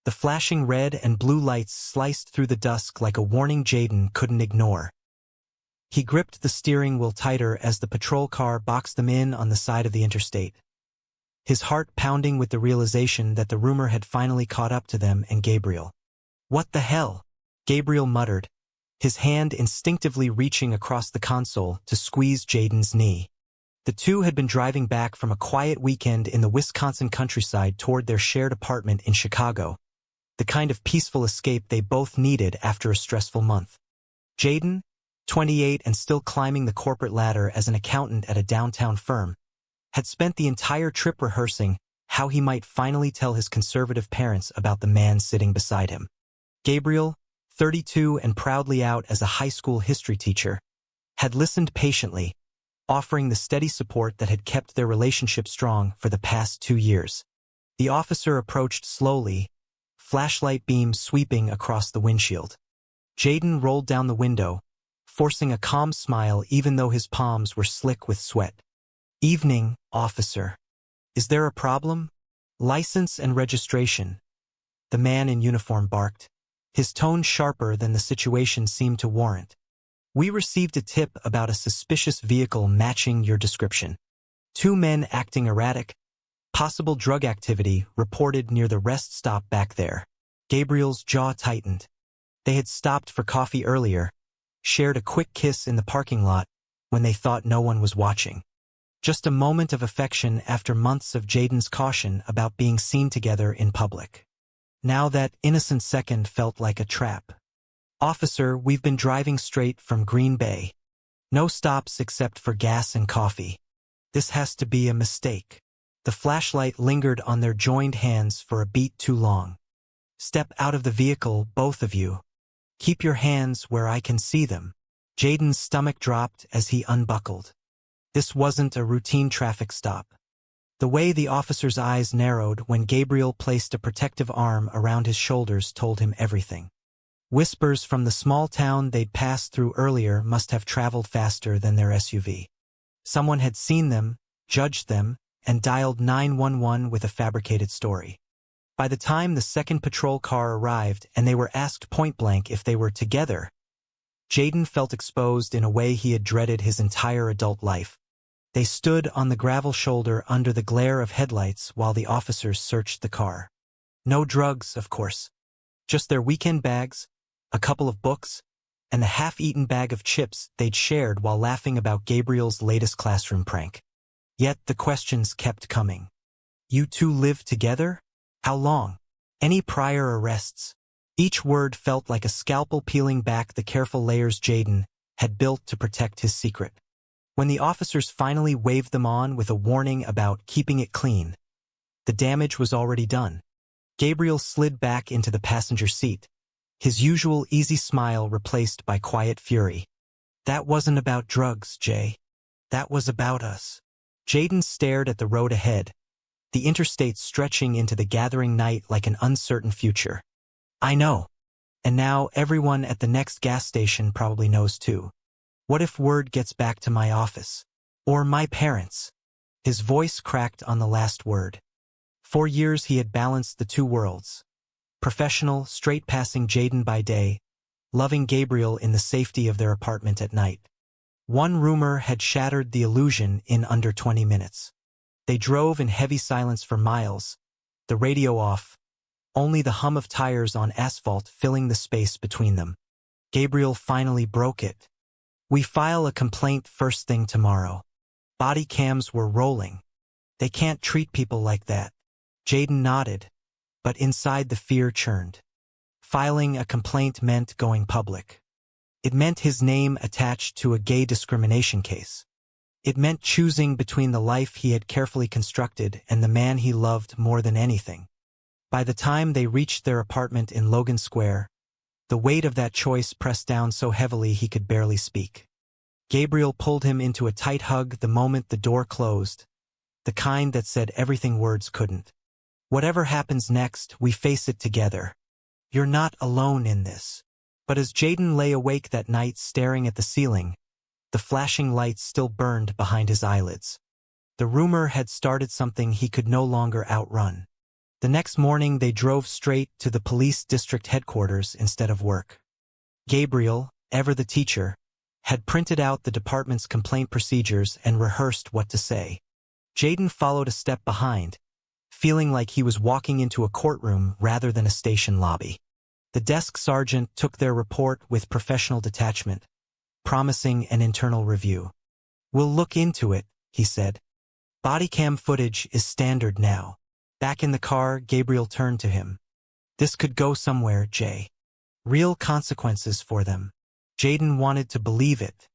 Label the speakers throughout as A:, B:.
A: The flashing red and blue lights sliced through the dusk like a warning Jayden couldn't ignore. He gripped the steering wheel tighter as the patrol car boxed them in on the side of the interstate, his heart pounding with the realization that the rumor had finally caught up to them and Gabriel. "What the hell?" Gabriel muttered, his hand instinctively reaching across the console to squeeze Jayden's knee. The two had been driving back from a quiet weekend in the Wisconsin countryside toward their shared apartment in Chicago, the kind of peaceful escape they both needed after a stressful month. Jayden, 28 and still climbing the corporate ladder as an accountant at a downtown firm, had spent the entire trip rehearsing how he might finally tell his conservative parents about the man sitting beside him. Gabriel, 32 and proudly out as a high school history teacher, had listened patiently, offering the steady support that had kept their relationship strong for the past 2 years. The officer approached slowly, flashlight beam sweeping across the windshield. Jayden rolled down the window, forcing a calm smile even though his palms were slick with sweat. "Evening, officer. Is there a problem?" "License and registration," the man in uniform barked, his tone sharper than the situation seemed to warrant. "We received a tip about a suspicious vehicle matching your description. 2 men acting erratic, possible drug activity reported near the rest stop back there." Gabriel's jaw tightened. They had stopped for coffee earlier, shared a quick kiss in the parking lot when they thought no one was watching. Just a moment of affection after months of Jayden's caution about being seen together in public. Now that innocent second felt like a trap. "Officer, we've been driving straight from Green Bay. No stops except for gas and coffee. This has to be a mistake." The flashlight lingered on their joined hands for a beat too long. "Step out of the vehicle, both of you. Keep your hands where I can see them." Jayden's stomach dropped as he unbuckled. This wasn't a routine traffic stop. The way the officer's eyes narrowed when Gabriel placed a protective arm around his shoulders told him everything. Whispers from the small town they'd passed through earlier must have traveled faster than their SUV. Someone had seen them, judged them, and dialed 911 with a fabricated story. By the time the second patrol car arrived and they were asked point-blank if they were together, Jayden felt exposed in a way he had dreaded his entire adult life. They stood on the gravel shoulder under the glare of headlights while the officers searched the car. No drugs, of course. Just their weekend bags, a couple of books, and the half-eaten bag of chips they'd shared while laughing about Gabriel's latest classroom prank. Yet the questions kept coming. "You two lived together? How long? Any prior arrests?" Each word felt like a scalpel peeling back the careful layers Jayden had built to protect his secret. When the officers finally waved them on with a warning about keeping it clean, the damage was already done. Gabriel slid back into the passenger seat, his usual easy smile replaced by quiet fury. "That wasn't about drugs, Jay. That was about us." Jayden stared at the road ahead, the interstate stretching into the gathering night like an uncertain future. "I know. And now everyone at the next gas station probably knows too. What if word gets back to my office? Or my parents?" His voice cracked on the last word. For years he had balanced the two worlds. Professional, straight-passing Jayden by day, loving Gabriel in the safety of their apartment at night. One rumor had shattered the illusion in under 20 minutes. They drove in heavy silence for miles, the radio off, only the hum of tires on asphalt filling the space between them. Gabriel finally broke it. "We file a complaint first thing tomorrow." Body cams were rolling. "They can't treat people like that." Jayden nodded, but inside the fear churned. Filing a complaint meant going public. It meant his name attached to a gay discrimination case. It meant choosing between the life he had carefully constructed and the man he loved more than anything. By the time they reached their apartment in Logan Square, the weight of that choice pressed down so heavily he could barely speak. Gabriel pulled him into a tight hug the moment the door closed, the kind that said everything words couldn't. "Whatever happens next, we face it together. You're not alone in this." But as Jayden lay awake that night staring at the ceiling, the flashing lights still burned behind his eyelids. The rumor had started something he could no longer outrun. The next morning they drove straight to the police district headquarters instead of work. Gabriel, ever the teacher, had printed out the department's complaint procedures and rehearsed what to say. Jayden followed a step behind, feeling like he was walking into a courtroom rather than a station lobby. The desk sergeant took their report with professional detachment, promising an internal review. "We'll look into it," he said. "Body cam footage is standard now." Back in the car, Gabriel turned to him. "This could go somewhere, Jay. Real consequences for them." Jayden wanted to believe it.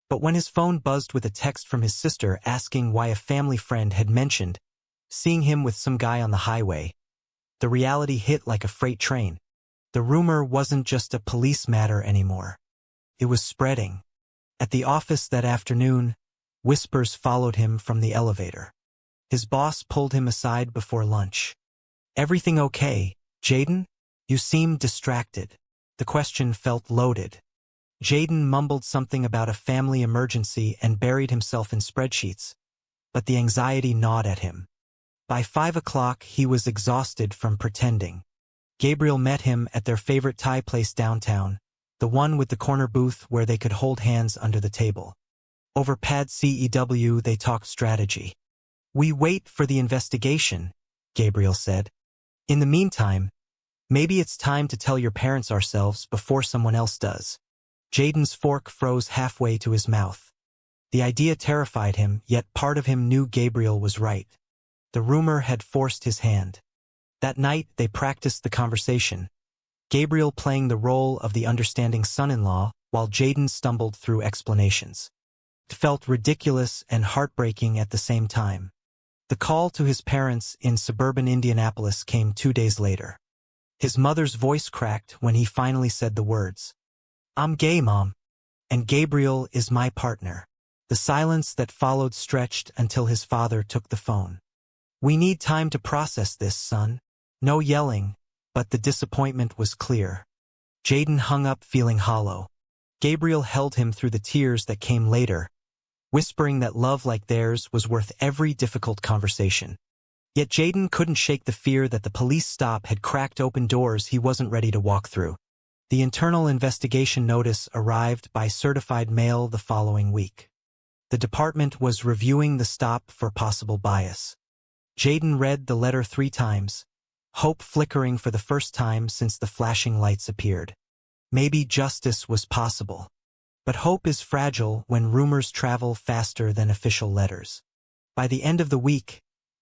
A: But when his phone buzzed with a text from his sister asking why a family friend had mentioned seeing him with some guy on the highway, the reality hit like a freight train. The rumor wasn't just a police matter anymore. It was spreading. At the office that afternoon, whispers followed him from the elevator. His boss pulled him aside before lunch. "Everything okay, Jayden? You seem distracted." The question felt loaded. Jayden mumbled something about a family emergency and buried himself in spreadsheets, but the anxiety gnawed at him. By 5 o'clock, he was exhausted from pretending. Gabriel met him at their favorite Thai place downtown, the one with the corner booth where they could hold hands under the table. Over pad CEW, they talked strategy. "We wait for the investigation," Gabriel said. "In the meantime, maybe it's time to tell your parents ourselves before someone else does." Jayden's fork froze halfway to his mouth. The idea terrified him, yet part of him knew Gabriel was right. The rumor had forced his hand. That night, they practiced the conversation, Gabriel playing the role of the understanding son-in-law while Jayden stumbled through explanations. It felt ridiculous and heartbreaking at the same time. The call to his parents in suburban Indianapolis came 2 days later. His mother's voice cracked when he finally said the words, "I'm gay, Mom, and Gabriel is my partner." The silence that followed stretched until his father took the phone. "We need time to process this, son." No yelling, but the disappointment was clear. Jayden hung up feeling hollow. Gabriel held him through the tears that came later, whispering that love like theirs was worth every difficult conversation. Yet Jayden couldn't shake the fear that the police stop had cracked open doors he wasn't ready to walk through. The internal investigation notice arrived by certified mail the following week. The department was reviewing the stop for possible bias. Jayden read the letter 3 times, hope flickering for the first time since the flashing lights appeared. Maybe justice was possible. But hope is fragile when rumors travel faster than official letters. By the end of the week,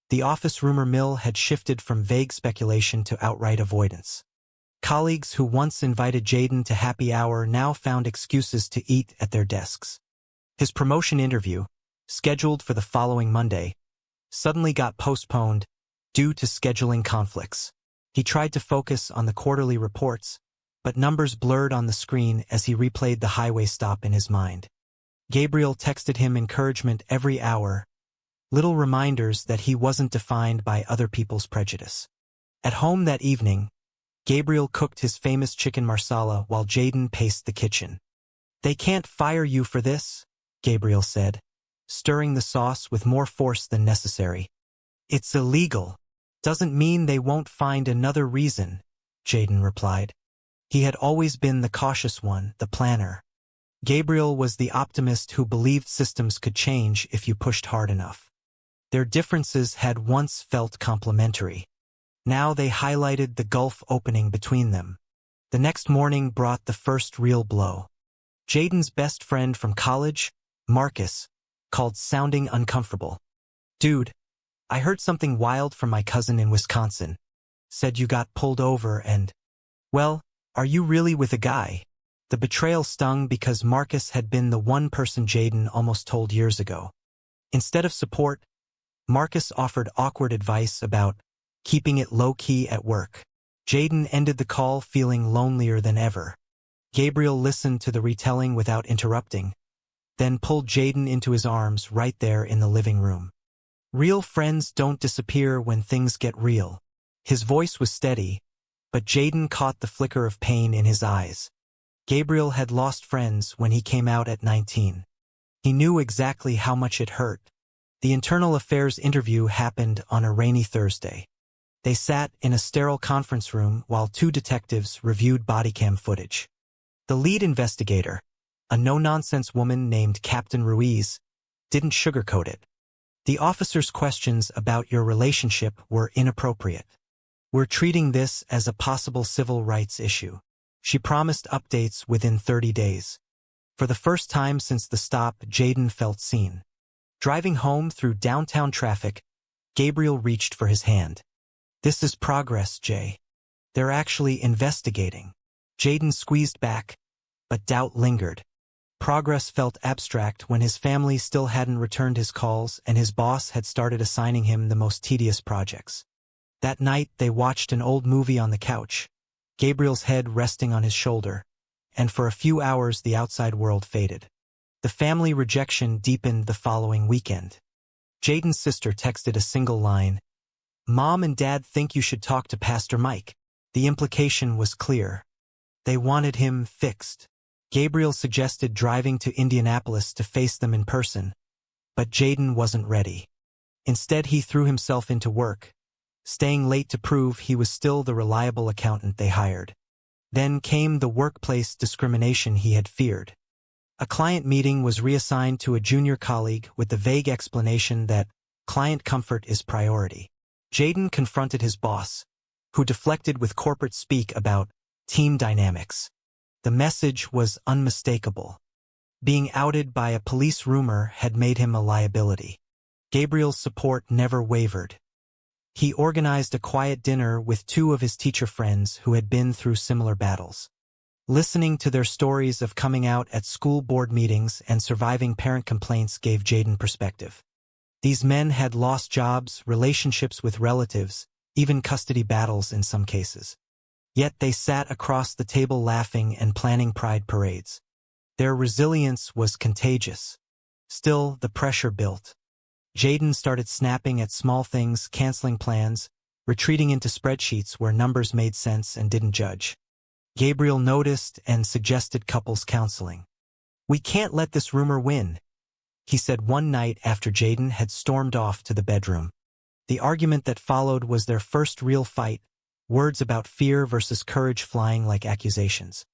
A: the office rumor mill had shifted from vague speculation to outright avoidance. Colleagues who once invited Jayden to happy hour now found excuses to eat at their desks. His promotion interview, scheduled for the following Monday, suddenly got postponed due to scheduling conflicts. He tried to focus on the quarterly reports, but numbers blurred on the screen as he replayed the highway stop in his mind. Gabriel texted him encouragement every hour, little reminders that he wasn't defined by other people's prejudice. At home that evening, Gabriel cooked his famous chicken marsala while Jayden paced the kitchen. "They can't fire you for this," Gabriel said, stirring the sauce with more force than necessary. "It's illegal. Doesn't mean they won't find another reason," Jayden replied. He had always been the cautious one, the planner. Gabriel was the optimist who believed systems could change if you pushed hard enough. Their differences had once felt complementary. Now they highlighted the gulf opening between them. The next morning brought the first real blow. Jayden's best friend from college, Marcus, called sounding uncomfortable. "Dude, I heard something wild from my cousin in Wisconsin. Said you got pulled over and, well, are you really with a guy?" The betrayal stung because Marcus had been the one person Jayden almost told years ago. Instead of support, Marcus offered awkward advice about keeping it low-key at work. Jayden ended the call feeling lonelier than ever. Gabriel listened to the retelling without interrupting, then pulled Jayden into his arms right there in the living room. "Real friends don't disappear when things get real." His voice was steady, but Jayden caught the flicker of pain in his eyes. Gabriel had lost friends when he came out at 19. He knew exactly how much it hurt. The internal affairs interview happened on a rainy Thursday. They sat in a sterile conference room while two detectives reviewed bodycam footage. The lead investigator, a no-nonsense woman named Captain Ruiz, didn't sugarcoat it. The officer's questions about your relationship were inappropriate. We're treating this as a possible civil rights issue. She promised updates within 30 days. For the first time since the stop, Jayden felt seen. Driving home through downtown traffic, Gabriel reached for his hand. This is progress, Jay. They're actually investigating. Jayden squeezed back, but doubt lingered. Progress felt abstract when his family still hadn't returned his calls and his boss had started assigning him the most tedious projects. That night, they watched an old movie on the couch, Gabriel's head resting on his shoulder, and for a few hours the outside world faded. The family rejection deepened the following weekend. Jayden's sister texted a single line, "Mom and Dad think you should talk to Pastor Mike." The implication was clear. They wanted him fixed. Gabriel suggested driving to Indianapolis to face them in person, but Jayden wasn't ready. Instead, he threw himself into work, staying late to prove he was still the reliable accountant they hired. Then came the workplace discrimination he had feared. A client meeting was reassigned to a junior colleague with the vague explanation that client comfort is priority. Jayden confronted his boss, who deflected with corporate speak about team dynamics. The message was unmistakable. Being outed by a police rumor had made him a liability. Gabriel's support never wavered. He organized a quiet dinner with two of his teacher friends who had been through similar battles. Listening to their stories of coming out at school board meetings and surviving parent complaints gave Jayden perspective. These men had lost jobs, relationships with relatives, even custody battles in some cases. Yet they sat across the table laughing and planning pride parades. Their resilience was contagious. Still, the pressure built. Jayden started snapping at small things, canceling plans, retreating into spreadsheets where numbers made sense and didn't judge. Gabriel noticed and suggested couples counseling. "We can't let this rumor win," he said one night after Jayden had stormed off to the bedroom. The argument that followed was their first real fight, words about fear versus courage flying like accusations.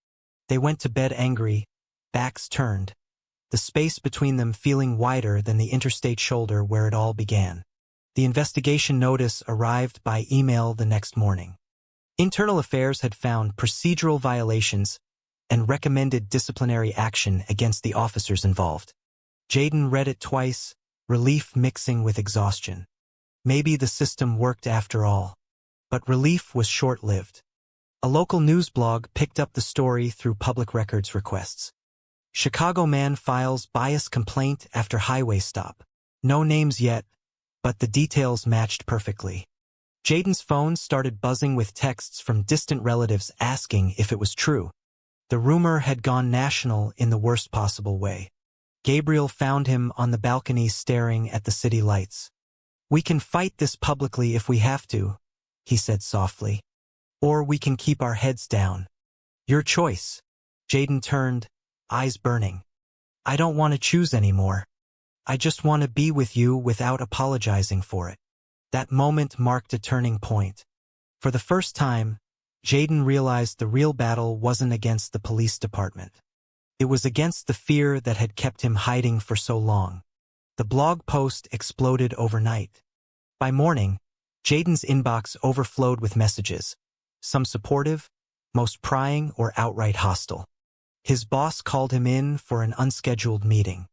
A: They went to bed angry, backs turned, the space between them feeling wider than the interstate shoulder where it all began. The investigation notice arrived by email the next morning. Internal Affairs had found procedural violations and recommended disciplinary action against the officers involved. Jayden read it twice, relief mixing with exhaustion. Maybe the system worked after all. But relief was short-lived. A local news blog picked up the story through public records requests. Chicago man files bias complaint after highway stop. No names yet, but the details matched perfectly. Jayden's phone started buzzing with texts from distant relatives asking if it was true. The rumor had gone national in the worst possible way. Gabriel found him on the balcony staring at the city lights. "We can fight this publicly if we have to," he said softly. "Or we can keep our heads down. Your choice." Jayden turned, eyes burning. "I don't want to choose anymore. I just want to be with you without apologizing for it." That moment marked a turning point. For the first time, Jayden realized the real battle wasn't against the police department. It was against the fear that had kept him hiding for so long. The blog post exploded overnight. By morning, Jayden's inbox overflowed with messages, some supportive, most prying or outright hostile. His boss called him in for an unscheduled meeting.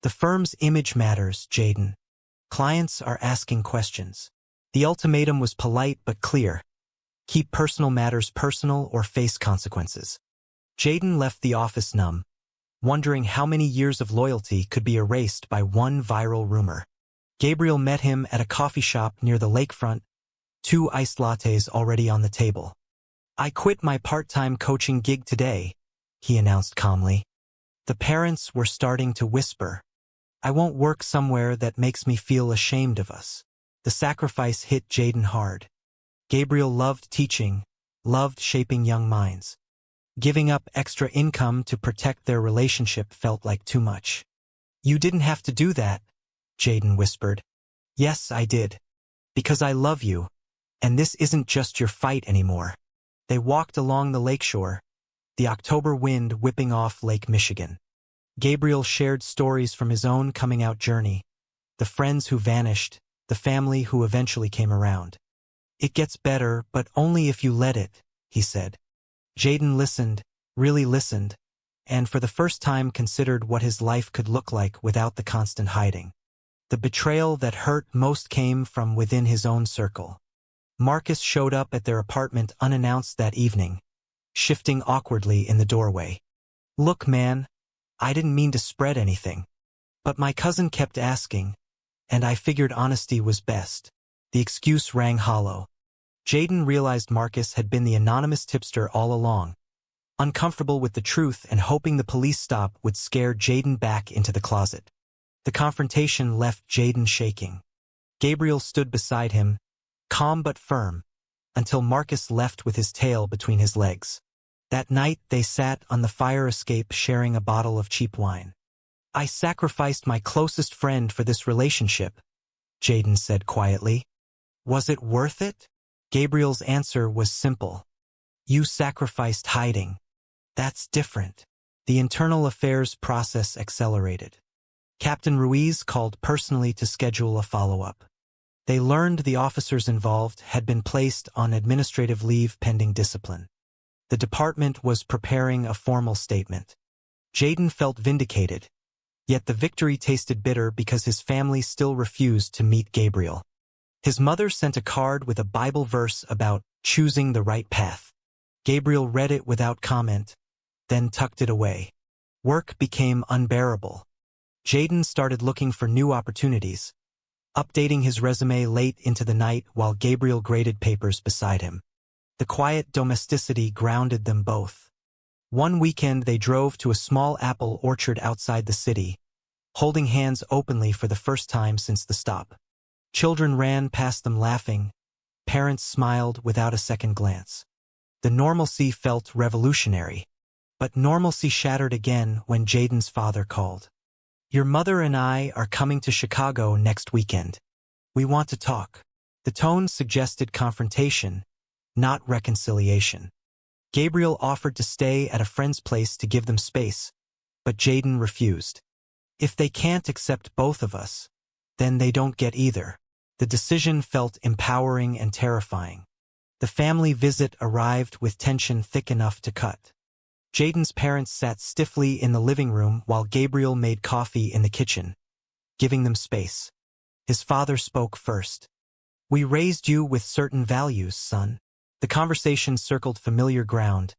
A: "The firm's image matters, Jayden. Clients are asking questions." The ultimatum was polite but clear. Keep personal matters personal or face consequences. Jayden left the office numb, wondering how many years of loyalty could be erased by one viral rumor. Gabriel met him at a coffee shop near the lakefront, 2 iced lattes already on the table. "I quit my part-time coaching gig today," he announced calmly. The parents were starting to whisper, "I won't work somewhere that makes me feel ashamed of us." The sacrifice hit Jayden hard. Gabriel loved teaching, loved shaping young minds. Giving up extra income to protect their relationship felt like too much. "You didn't have to do that," Jayden whispered. "Yes, I did. Because I love you. And this isn't just your fight anymore. They walked along the lakeshore, the October wind whipping off Lake Michigan. Gabriel shared stories from his own coming-out journey, the friends who vanished, the family who eventually came around. "It gets better, but only if you let it," he said. Jayden listened, really listened, and for the first time considered what his life could look like without the constant hiding. The betrayal that hurt most came from within his own circle. Marcus showed up at their apartment unannounced that evening, shifting awkwardly in the doorway. "Look, man, I didn't mean to spread anything, but my cousin kept asking, and I figured honesty was best." The excuse rang hollow. Jayden realized Marcus had been the anonymous tipster all along, uncomfortable with the truth and hoping the police stop would scare Jayden back into the closet. The confrontation left Jayden shaking. Gabriel stood beside him, calm but firm, until Marcus left with his tail between his legs. That night they sat on the fire escape sharing a bottle of cheap wine. "I sacrificed my closest friend for this relationship," Jayden said quietly. "Was it worth it?" Gabriel's answer was simple. "You sacrificed hiding. That's different." The internal affairs process accelerated. Captain Ruiz called personally to schedule a follow-up. They learned the officers involved had been placed on administrative leave pending discipline. The department was preparing a formal statement. Jayden felt vindicated, yet the victory tasted bitter because his family still refused to meet Gabriel. His mother sent a card with a Bible verse about choosing the right path. Gabriel read it without comment, then tucked it away. Work became unbearable. Jayden started looking for new opportunities, updating his resume late into the night while Gabriel graded papers beside him. The quiet domesticity grounded them both. One weekend they drove to a small apple orchard outside the city, holding hands openly for the first time since the stop. Children ran past them laughing. Parents smiled without a second glance. The normalcy felt revolutionary. But normalcy shattered again when Jayden's father called. "Your mother and I are coming to Chicago next weekend. We want to talk." The tone suggested confrontation, not reconciliation. Gabriel offered to stay at a friend's place to give them space, but Jayden refused. "If they can't accept both of us, then they don't get either." The decision felt empowering and terrifying. The family visit arrived with tension thick enough to cut. Jayden's parents sat stiffly in the living room while Gabriel made coffee in the kitchen, giving them space. His father spoke first. "We raised you with certain values, son." The conversation circled familiar ground: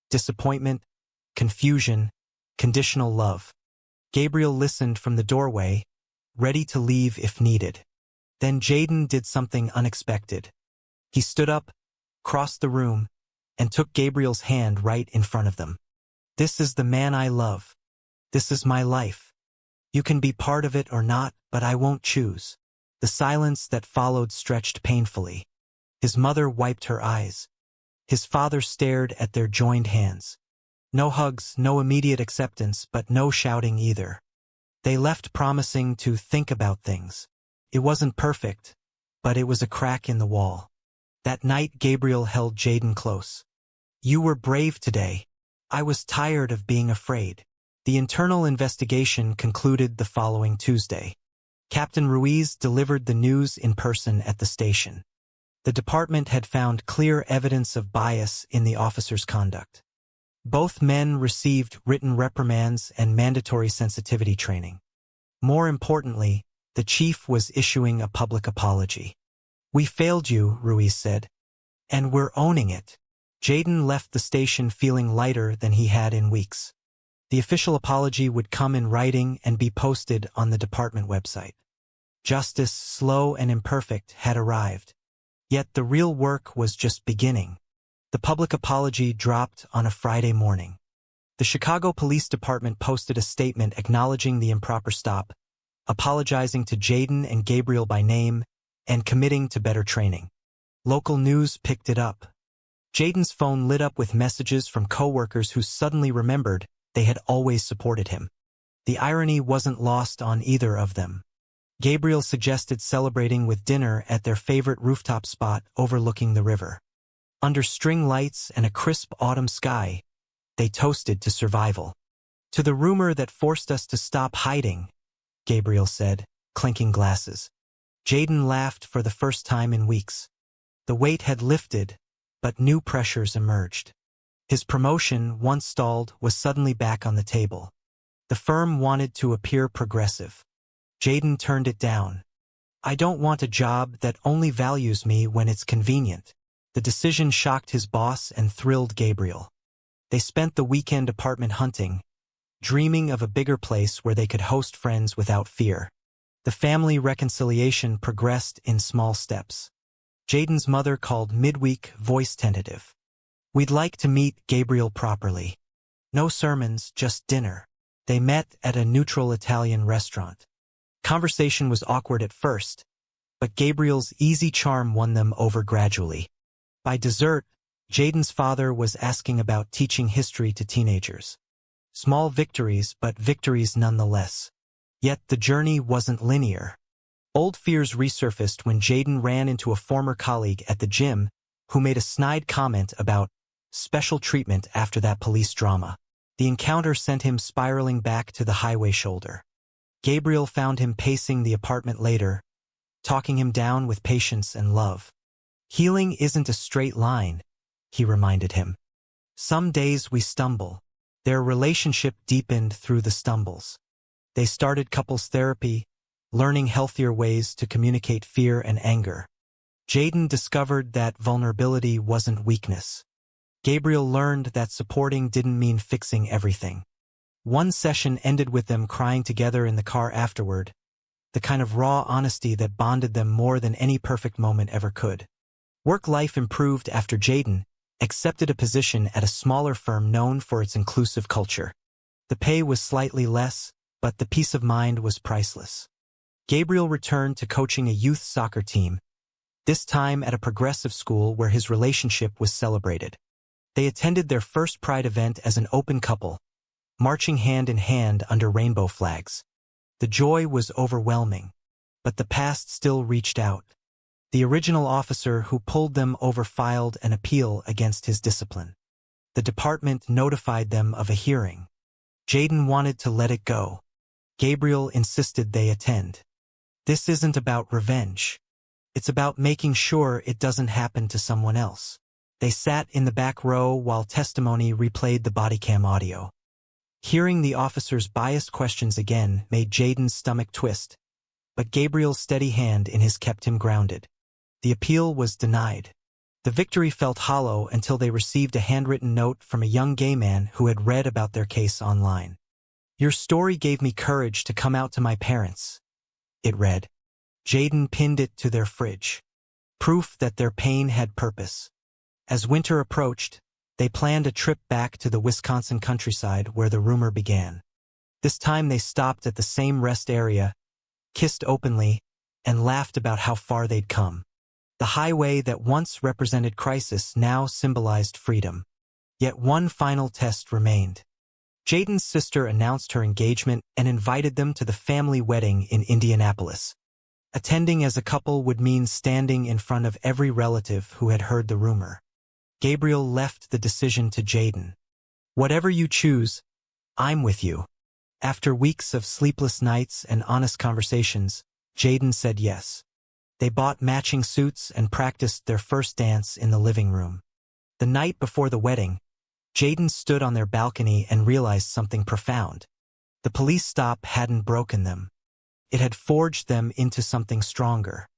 A: disappointment, confusion, conditional love. Gabriel listened from the doorway, ready to leave if needed. Then Jayden did something unexpected. He stood up, crossed the room, and took Gabriel's hand right in front of them. "This is the man I love. This is my life. You can be part of it or not, but I won't choose." The silence that followed stretched painfully. His mother wiped her eyes. His father stared at their joined hands. No hugs, no immediate acceptance, but no shouting either. They left promising to think about things. It wasn't perfect, but it was a crack in the wall. That night Gabriel held Jayden close. "You were brave today. I was tired of being afraid." The internal investigation concluded the following Tuesday. Captain Ruiz delivered the news in person at the station. The department had found clear evidence of bias in the officers' conduct. Both men received written reprimands and mandatory sensitivity training. More importantly, the chief was issuing a public apology. "We failed you," Ruiz said, "and we're owning it." Jayden left the station feeling lighter than he had in weeks. The official apology would come in writing and be posted on the department website. Justice, slow and imperfect, had arrived. Yet the real work was just beginning. The public apology dropped on a Friday morning. The Chicago Police Department posted a statement acknowledging the improper stop, apologizing to Jayden and Gabriel by name, and committing to better training. Local news picked it up. Jayden's phone lit up with messages from coworkers who suddenly remembered they had always supported him. The irony wasn't lost on either of them. Gabriel suggested celebrating with dinner at their favorite rooftop spot overlooking the river. Under string lights and a crisp autumn sky, they toasted to survival. "To the rumor that forced us to stop hiding," Gabriel said, clinking glasses. Jayden laughed for the first time in weeks. The weight had lifted, but new pressures emerged. His promotion, once stalled, was suddenly back on the table. The firm wanted to appear progressive. Jayden turned it down. "I don't want a job that only values me when it's convenient." The decision shocked his boss and thrilled Gabriel. They spent the weekend apartment hunting, dreaming of a bigger place where they could host friends without fear. The family reconciliation progressed in small steps. Jayden's mother called midweek, voice tentative. "We'd like to meet Gabriel properly. No sermons, just dinner." They met at a neutral Italian restaurant. Conversation was awkward at first, but Gabriel's easy charm won them over gradually. By dessert, Jayden's father was asking about teaching history to teenagers. Small victories, but victories nonetheless. Yet the journey wasn't linear. Old fears resurfaced when Jayden ran into a former colleague at the gym who made a snide comment about special treatment after that police drama. The encounter sent him spiraling back to the highway shoulder. Gabriel found him pacing the apartment later, talking him down with patience and love. "Healing isn't a straight line," he reminded him. "Some days we stumble." Their relationship deepened through the stumbles. They started couples therapy, learning healthier ways to communicate fear and anger. Jayden discovered that vulnerability wasn't weakness. Gabriel learned that supporting didn't mean fixing everything. One session ended with them crying together in the car afterward, the kind of raw honesty that bonded them more than any perfect moment ever could. Work life improved after Jayden accepted a position at a smaller firm known for its inclusive culture. The pay was slightly less, but the peace of mind was priceless. Gabriel returned to coaching a youth soccer team, this time at a progressive school where his relationship was celebrated. They attended their first Pride event as an open couple, marching hand in hand under rainbow flags. The joy was overwhelming, but the past still reached out. The original officer who pulled them over filed an appeal against his discipline. The department notified them of a hearing. Jayden wanted to let it go. Gabriel insisted they attend. "This isn't about revenge. It's about making sure it doesn't happen to someone else." They sat in the back row while testimony replayed the bodycam audio. Hearing the officer's biased questions again made Jayden's stomach twist, but Gabriel's steady hand in his kept him grounded. The appeal was denied. The victory felt hollow until they received a handwritten note from a young gay man who had read about their case online. "Your story gave me courage to come out to my parents," it read. Jayden pinned it to their fridge. Proof that their pain had purpose. As winter approached, they planned a trip back to the Wisconsin countryside where the rumor began. This time they stopped at the same rest area, kissed openly, and laughed about how far they'd come. The highway that once represented crisis now symbolized freedom. Yet one final test remained. Jayden's sister announced her engagement and invited them to the family wedding in Indianapolis. Attending as a couple would mean standing in front of every relative who had heard the rumor. Gabriel left the decision to Jayden. "Whatever you choose, I'm with you." After weeks of sleepless nights and honest conversations, Jayden said yes. They bought matching suits and practiced their first dance in the living room. The night before the wedding, Jayden stood on their balcony and realized something profound. The police stop hadn't broken them. It had forged them into something stronger.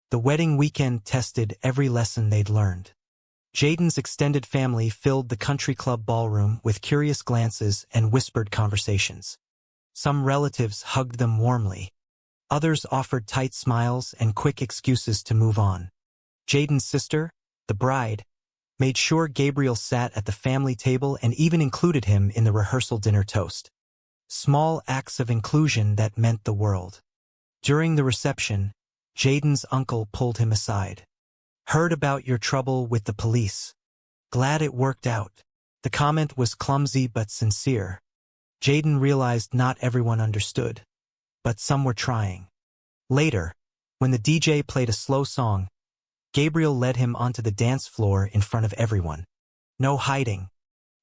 A: The wedding weekend tested every lesson they'd learned. Jayden's extended family filled the country club ballroom with curious glances and whispered conversations. Some relatives hugged them warmly. Others offered tight smiles and quick excuses to move on. Jayden's sister, the bride, made sure Gabriel sat at the family table and even included him in the rehearsal dinner toast. Small acts of inclusion that meant the world. During the reception, Jayden's uncle pulled him aside. "Heard about your trouble with the police. Glad it worked out." The comment was clumsy but sincere. Jayden realized not everyone understood, but some were trying. Later, when the DJ played a slow song, Gabriel led him onto the dance floor in front of everyone. No hiding,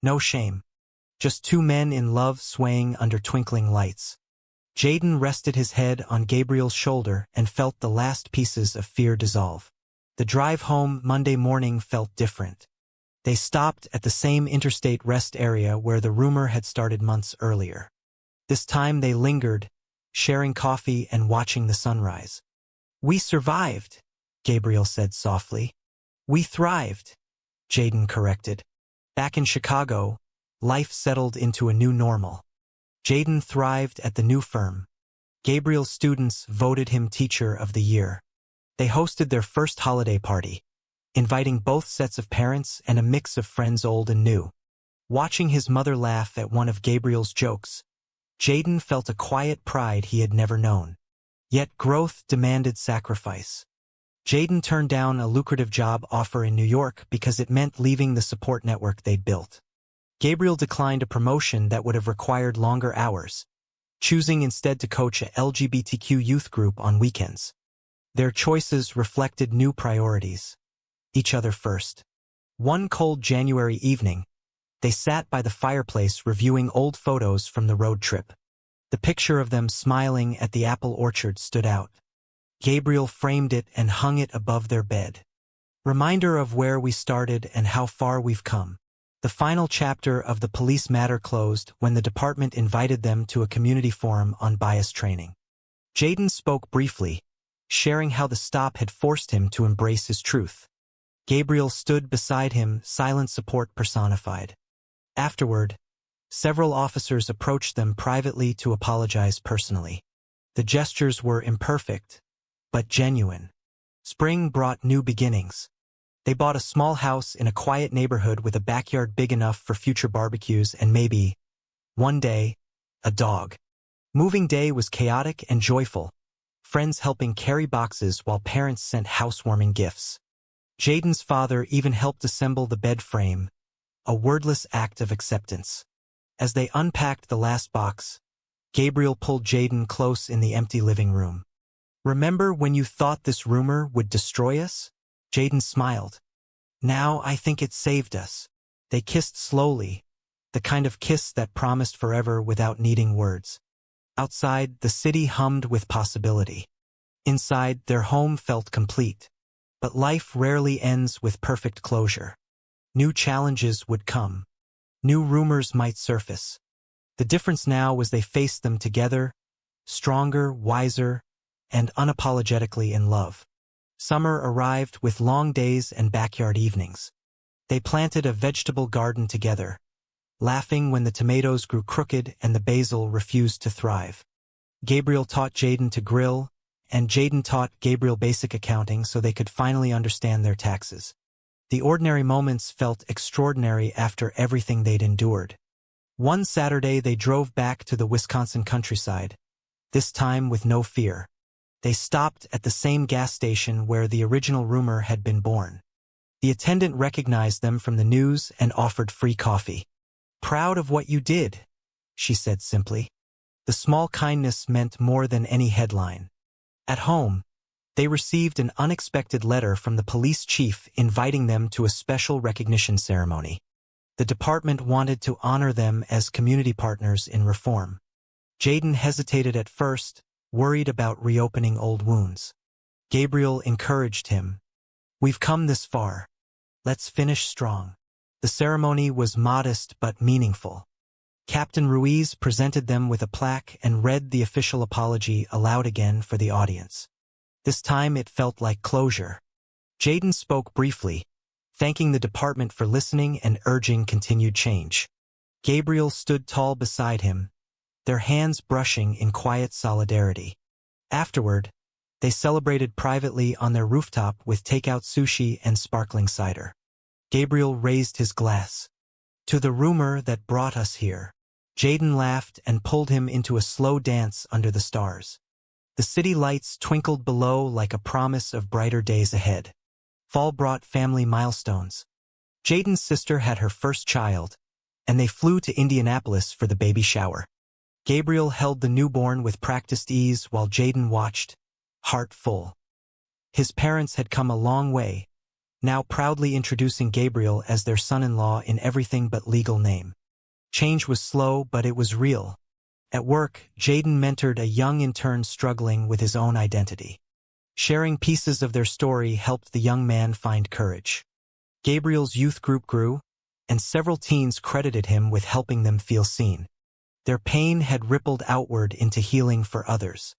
A: no shame. Just two men in love swaying under twinkling lights. Jayden rested his head on Gabriel's shoulder and felt the last pieces of fear dissolve. The drive home Monday morning felt different. They stopped at the same interstate rest area where the rumor had started months earlier. This time they lingered, sharing coffee and watching the sunrise. "We survived," Gabriel said softly. "We thrived," Jayden corrected. Back in Chicago, life settled into a new normal. Jayden thrived at the new firm. Gabriel's students voted him Teacher of the Year. They hosted their first holiday party, inviting both sets of parents and a mix of friends old and new. Watching his mother laugh at one of Gabriel's jokes, Jayden felt a quiet pride he had never known. Yet growth demanded sacrifice. Jayden turned down a lucrative job offer in New York because it meant leaving the support network they'd built. Gabriel declined a promotion that would have required longer hours, choosing instead to coach a LGBTQ youth group on weekends. Their choices reflected new priorities. Each other first. One cold January evening, they sat by the fireplace reviewing old photos from the road trip. The picture of them smiling at the apple orchard stood out. Gabriel framed it and hung it above their bed. Reminder of where we started and how far we've come. The final chapter of The Police Matter closed when the department invited them to a community forum on bias training. Jayden spoke briefly, sharing how the stop had forced him to embrace his truth. Gabriel stood beside him, silent support personified. Afterward, several officers approached them privately to apologize personally. The gestures were imperfect, but genuine. Spring brought new beginnings. They bought a small house in a quiet neighborhood with a backyard big enough for future barbecues and maybe, one day, a dog. Moving day was chaotic and joyful, friends helping carry boxes while parents sent housewarming gifts. Jayden's father even helped assemble the bed frame, a wordless act of acceptance. As they unpacked the last box, Gabriel pulled Jayden close in the empty living room. "Remember when you thought this rumor would destroy us?" Jayden smiled. "Now I think it saved us." They kissed slowly, the kind of kiss that promised forever without needing words. Outside, the city hummed with possibility. Inside, their home felt complete. But life rarely ends with perfect closure. New challenges would come. New rumors might surface. The difference now was they faced them together, stronger, wiser, and unapologetically in love. Summer arrived with long days and backyard evenings. They planted a vegetable garden together, laughing when the tomatoes grew crooked and the basil refused to thrive. Gabriel taught Jayden to grill, and Jayden taught Gabriel basic accounting so they could finally understand their taxes. The ordinary moments felt extraordinary after everything they'd endured. One Saturday they drove back to the Wisconsin countryside, this time with no fear. They stopped at the same gas station where the original rumor had been born. The attendant recognized them from the news and offered free coffee. "Proud of what you did," she said simply. The small kindness meant more than any headline. At home, they received an unexpected letter from the police chief inviting them to a special recognition ceremony. The department wanted to honor them as community partners in reform. Jayden hesitated at first, worried about reopening old wounds. Gabriel encouraged him. "We've come this far. Let's finish strong." The ceremony was modest but meaningful. Captain Ruiz presented them with a plaque and read the official apology aloud again for the audience. This time it felt like closure. Jayden spoke briefly, thanking the department for listening and urging continued change. Gabriel stood tall beside him, their hands brushing in quiet solidarity. Afterward, they celebrated privately on their rooftop with takeout sushi and sparkling cider. Gabriel raised his glass. "To the rumor that brought us here." Jayden laughed and pulled him into a slow dance under the stars. The city lights twinkled below like a promise of brighter days ahead. Fall brought family milestones. Jayden's sister had her first child, and they flew to Indianapolis for the baby shower. Gabriel held the newborn with practiced ease while Jayden watched, heart full. His parents had come a long way, now proudly introducing Gabriel as their son-in-law in everything but legal name. Change was slow, but it was real. At work, Jayden mentored a young intern struggling with his own identity. Sharing pieces of their story helped the young man find courage. Gabriel's youth group grew, and several teens credited him with helping them feel seen. Their pain had rippled outward into healing for others.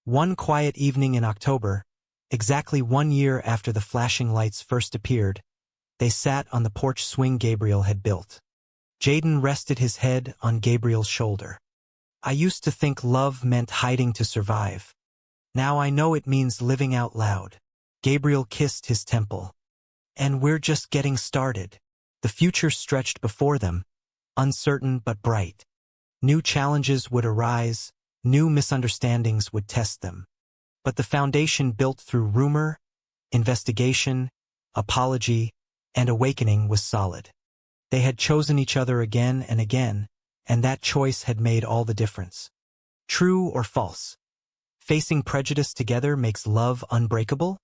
A: One quiet evening in October, exactly 1 year after the flashing lights first appeared, they sat on the porch swing Gabriel had built. Jayden rested his head on Gabriel's shoulder. "I used to think love meant hiding to survive. Now I know it means living out loud." Gabriel kissed his temple. "And we're just getting started." The future stretched before them, uncertain but bright. New challenges would arise, new misunderstandings would test them. But the foundation built through rumor, investigation, apology, and awakening was solid. They had chosen each other again and again, and that choice had made all the difference. True or false? Facing prejudice together makes love unbreakable?